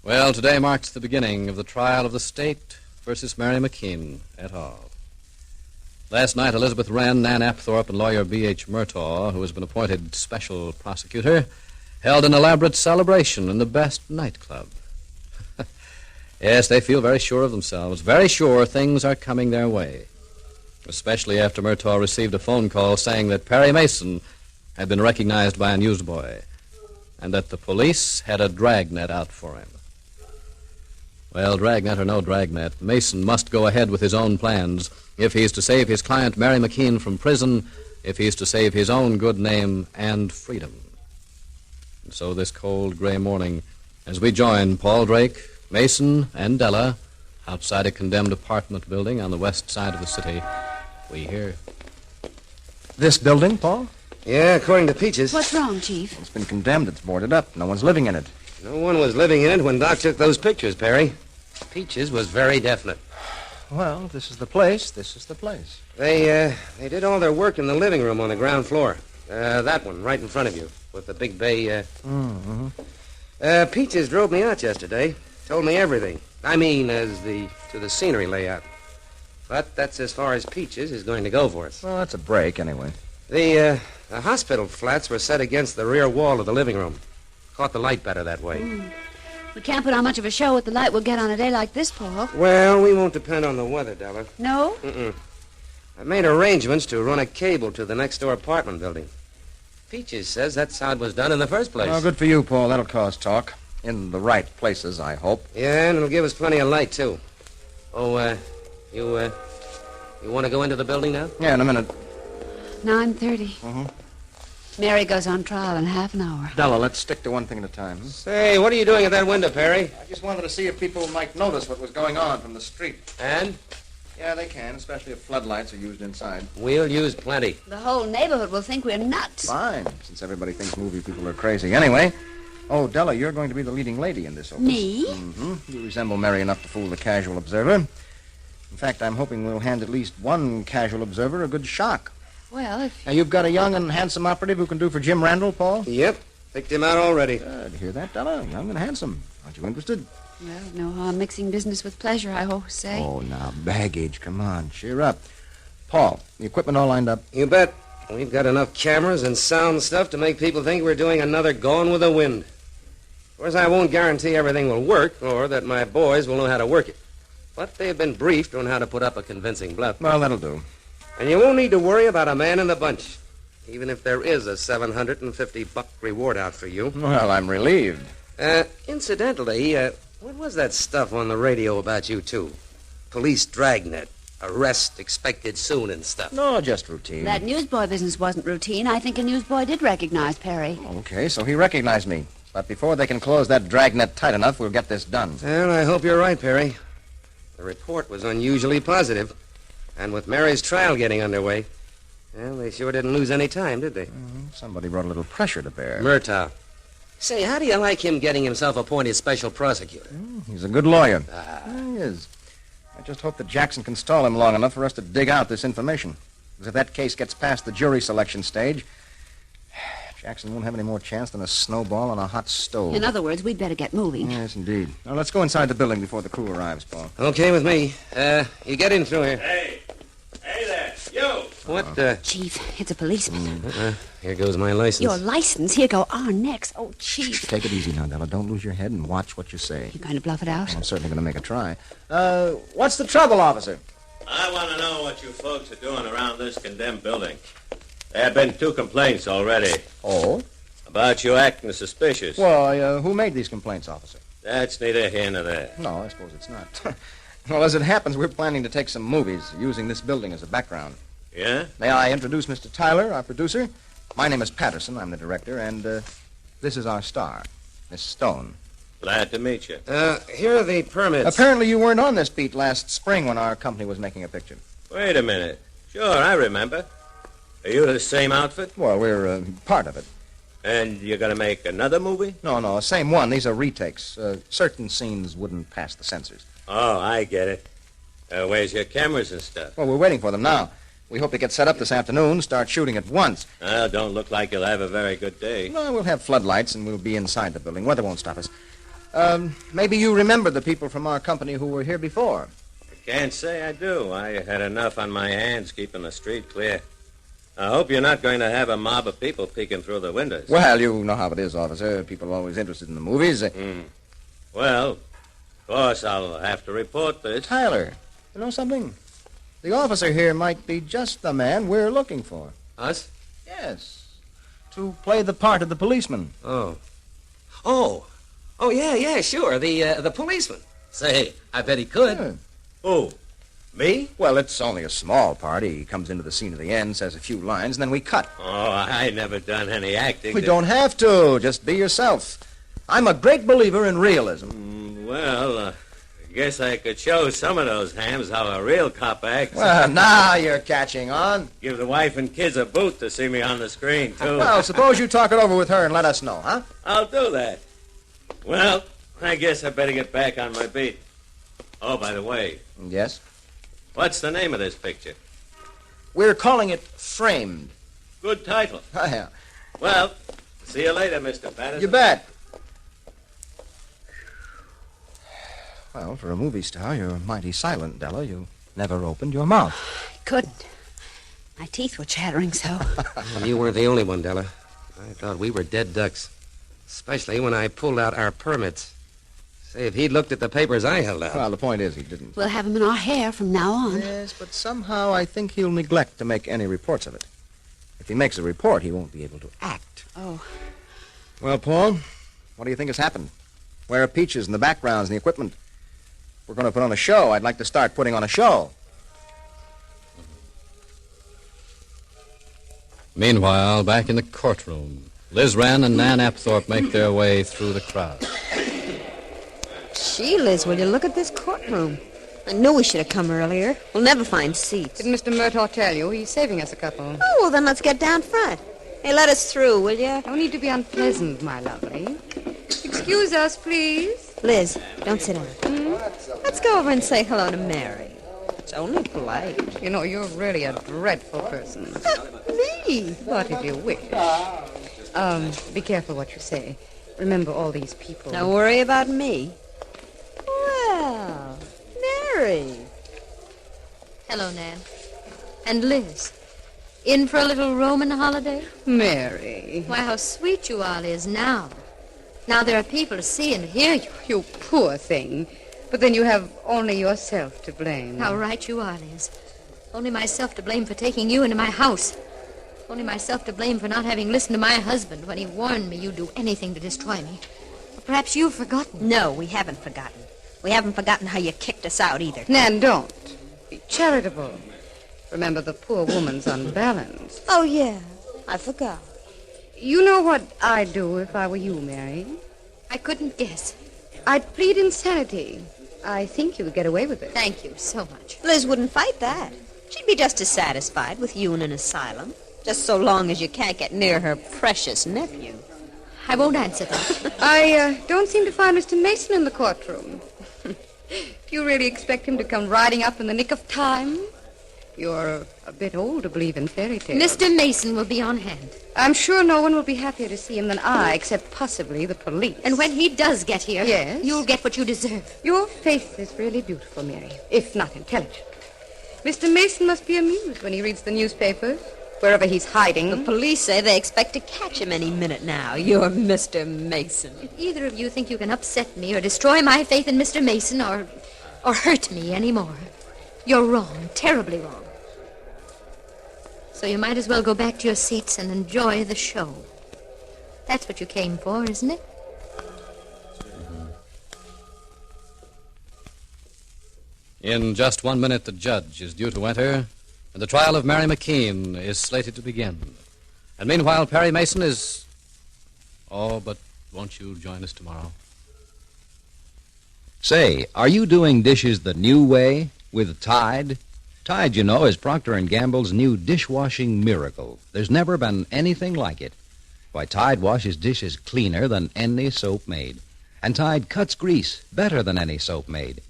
Well, today marks the beginning of the trial of the state versus Mary McKean et al. Last night, Elizabeth Wren, Nan Apthorpe, and lawyer B.H. Murtaugh, who has been appointed special prosecutor, held an elaborate celebration in the best nightclub. Yes, they feel very sure of themselves, very sure things are coming their way, especially after Murtaugh received a phone call saying that Perry Mason had been recognized by a newsboy and that the police had a dragnet out for him. Well, dragnet or no dragnet, Mason must go ahead with his own plans if he's to save his client Mary McKean from prison, if he's to save his own good name and freedom. And so this cold gray morning, as we join Paul Drake, Mason, and Della outside a condemned apartment building on the west side of the city, we hear... This building, Paul? Yeah, according to Peaches. What's wrong, Chief? It's been condemned. It's boarded up. No one's living in it. No one was living in it when Doc took those pictures, Perry. Peaches was very definite. Well, this is the place. This is the place. They did all their work in the living room on the ground floor. That one, right in front of you, with the big bay, Peaches drove me out yesterday. Told me everything. I mean, to the scenery layout. But that's as far as Peaches is going to go for us. Well, that's a break, anyway. The hospital flats were set against the rear wall of the living room. Caught the light better that way. We can't put on much of a show with the light we'll get on a day like this, Paul. Well, we won't depend on the weather, Della. No? I've made arrangements to run a cable to the next-door apartment building. Peaches says that's how it was done in the first place. Oh, good for you, Paul. That'll cause talk. In the right places, I hope. Yeah, and it'll give us plenty of light, too. Oh, you want to go into the building now? Yeah, in a minute. 9:30. Mary goes on trial in half an hour. Della, let's stick to one thing at a time. Say, what are you doing at that window, Perry? I just wanted to see if people might notice what was going on from the street. And? Yeah, they can, especially if floodlights are used inside. We'll use plenty. The whole neighborhood will think we're nuts. Fine, since everybody thinks movie people are crazy. Anyway, Della, you're going to be the leading lady in this opus. Me? You resemble Mary enough to fool the casual observer. In fact, I'm hoping we'll hand at least one casual observer a good shock. Well, if... Now, you've got a young and handsome operative who can do for Jim Randall, Paul? Yep. Picked him out already. Good. Hear that, Della? Young and handsome. Aren't you interested? Well, no harm mixing business with pleasure, I always say. Oh, now, baggage. Come on, cheer up. Paul, the equipment all lined up? You bet. We've got enough cameras and sound stuff to make people think we're doing another Gone with the Wind. Of course, I won't guarantee everything will work or that my boys will know how to work it. But they've been briefed on how to put up a convincing bluff. Well, that'll do. And you won't need to worry about a man in the bunch, even if there is a $750 reward out for you. Well, I'm relieved. Incidentally, what was that stuff on the radio about you two? Police dragnet, arrest expected soon and stuff. No, just routine. That newsboy business wasn't routine. I think a newsboy did recognize Perry. Okay, so he recognized me. But before they can close that dragnet tight enough, we'll get this done. Well, I hope you're right, Perry. The report was unusually positive. And with Mary's trial getting underway, well, they sure didn't lose any time, did they? Somebody brought a little pressure to bear. Murtaugh. Say, how do you like him getting himself appointed special prosecutor? He's a good lawyer. He is. I just hope that Jackson can stall him long enough for us to dig out this information. Because if that case gets past the jury selection stage, Jackson won't have any more chance than a snowball on a hot stove. In other words, we'd better get moving. Yes, indeed. Now, let's go inside the building before the crew arrives, Paul. Okay with me. You get in through here. Hey there, you! What, Chief, it's a policeman. Here goes my license. Your license? Here go our necks. Oh, Chief. Take it easy now, Della. Don't lose your head and watch what you say. You going to bluff it out? I'm certainly going to make a try. What's the trouble, officer? I want to know what you folks are doing around this condemned building. There have been 2 complaints already. Oh? About you acting suspicious. Well, who made these complaints, officer? That's neither here nor there. No, I suppose it's not. Well, as it happens, we're planning to take some movies using this building as a background. Yeah? May I introduce Mr. Tyler, our producer? My name is Patterson. I'm the director, and this is our star, Miss Stone. Glad to meet you. Here are the permits. Apparently you weren't on this beat last spring when our company was making a picture. Wait a minute. Sure, I remember. Are you the same outfit? Well, we're part of it. And you're going to make another movie? No, same one. These are retakes. Certain scenes wouldn't pass the censors. Oh, I get it. Where's your cameras and stuff? Well, we're waiting for them now. We hope to get set up this afternoon, start shooting at once. Don't look like you'll have a very good day. No, we'll have floodlights, and we'll be inside the building. Weather won't stop us. Maybe you remember the people from our company who were here before. I can't say I do. I had enough on my hands keeping the street clear. I hope you're not going to have a mob of people peeking through the windows. Well, you know how it is, officer. People are always interested in the movies. Well, of course, I'll have to report this. Tyler, you know something? The officer here might be just the man we're looking for. Us? Yes. To play the part of the policeman. Oh, yeah, sure. The policeman. Say, I bet he could. Yeah. Who? Me? Well, it's only a small part. He comes into the scene at the end, says a few lines, and then we cut. Oh, I never done any acting. We don't have to. Just be yourself. I'm a great believer in realism. I guess I could show some of those hams how a real cop acts. Well, now you're catching on. Give the wife and kids a boot to see me on the screen, too. Well, suppose you talk it over with her and let us know, huh? I'll do that. Well, I guess I better get back on my beat. Oh, by the way, Yes? what's the name of this picture? We're calling it Framed. Good title. Oh, yeah. Well, see you later, Mr. Patterson. You bet. Well, for a movie star, you're mighty silent, Della. You never opened your mouth. I couldn't. My teeth were chattering so. Well, you weren't the only one, Della. I thought we were dead ducks. Especially when I pulled out our permits. Say, if he'd looked at the papers I held out. Well, the point is he didn't. We'll have him in our hair from now on. Yes, but somehow I think he'll neglect to make any reports of it. If he makes a report, he won't be able to act. Oh. Well, Paul, what do you think has happened? Where are Peaches and the backgrounds and the equipment? We're going to put on a show. I'd like to start putting on a show. Meanwhile, back in the courtroom, Liz Wren and Nan Apthorpe make their way through the crowd. Gee, Liz, will you look at this courtroom? I knew we should have come earlier. We'll never find seats. Didn't Mr. Murtaugh tell you? He's saving us a couple. Oh, well, then let's get down front. Hey, let us through, will you? No need to be unpleasant, my lovely. Excuse us, please. Liz, don't sit down. Let's go over and say hello to Mary. It's only polite. You know, you're really a dreadful person. Me? But if you wish. Be careful what you say. Remember all these people. Don't worry about me. Well, Mary. Hello, Nan. And Liz. In for a little Roman holiday? Mary. Why, how sweet you are, Liz, now. Now there are people to see and hear you. You poor thing. But then you have only yourself to blame. How right you are, Liz. Only myself to blame for taking you into my house. Only myself to blame for not having listened to my husband when he warned me you'd do anything to destroy me. Or perhaps you've forgotten. No, we haven't forgotten. We haven't forgotten how you kicked us out either. Nan, don't. Be charitable. Remember the poor woman's unbalanced. Oh, yeah. I forgot. You know what I'd do if I were you, Mary? I couldn't guess. I'd plead insanity. I think you'd get away with it. Thank you so much. Liz wouldn't fight that. She'd be just as satisfied with you in an asylum, just so long as you can't get near her precious nephew. I won't answer that. I don't seem to find Mr. Mason in the courtroom. Do you really expect him to come riding up in the nick of time? You're a bit old to believe in fairy tales. Mr. Mason will be on hand. I'm sure no one will be happier to see him than I, except possibly the police. And when he does get here, yes, you'll get what you deserve. Your face is really beautiful, Mary, if not intelligent. Mr. Mason must be amused when he reads the newspapers, wherever he's hiding. The police say they expect to catch him any minute now. You're Mr. Mason. If either of you think you can upset me or destroy my faith in Mr. Mason or hurt me anymore, you're wrong, terribly wrong. So you might as well go back to your seats and enjoy the show. That's what you came for, isn't it? In just 1 minute, the judge is due to enter, and the trial of Mary McKean is slated to begin. And meanwhile, Perry Mason is... Oh, but won't you join us tomorrow? Say, are you doing dishes the new way with Tide? Tide, you know, is Procter & Gamble's new dishwashing miracle. There's never been anything like it. Why, Tide washes dishes cleaner than any soap made. And Tide cuts grease better than any soap made.